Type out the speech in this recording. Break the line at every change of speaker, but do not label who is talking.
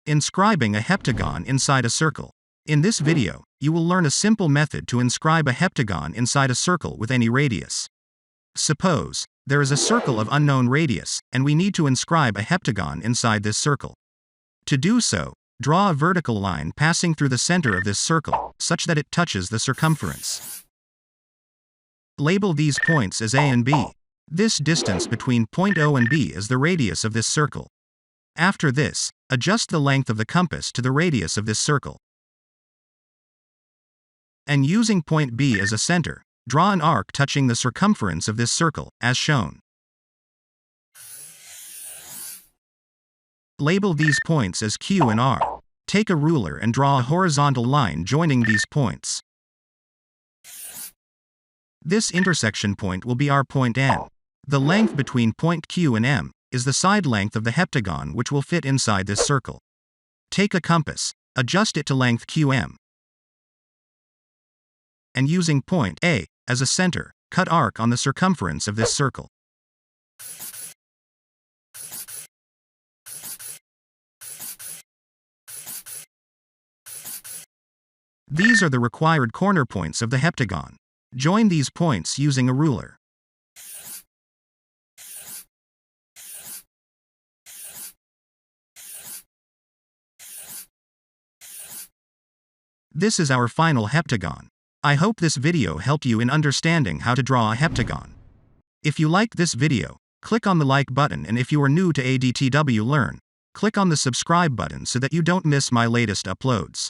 Inscribing a heptagon inside a circle. In this video, you will learn a simple method to inscribe a heptagon inside a circle with any radius. Suppose there is a circle of unknown radius, and we need to inscribe a heptagon inside this circle. To do so, draw a vertical line passing through the center of this circle, such that it touches the circumference. Label these points as A and B. This distance between point O and B is the radius of this circle. After this, adjust the length of the compass to the radius of this circle. And using point B as a center, draw an arc touching the circumference of this circle, as shown. Label these points as Q and R. Take a ruler and draw a horizontal line joining these points. This intersection point will be our point N. The length between point Q and M is the side length of the heptagon which will fit inside this circle. Take a compass, adjust it to length QM, and using point A as a center, cut arc on the circumference of this circle. These are the required corner points of the heptagon. Join these points using a ruler. This is our final heptagon. I hope this video helped you in understanding how to draw a heptagon. If you liked this video, click on the like button, and if you are new to ADTW Learn, click on the subscribe button so that you don't miss my latest uploads.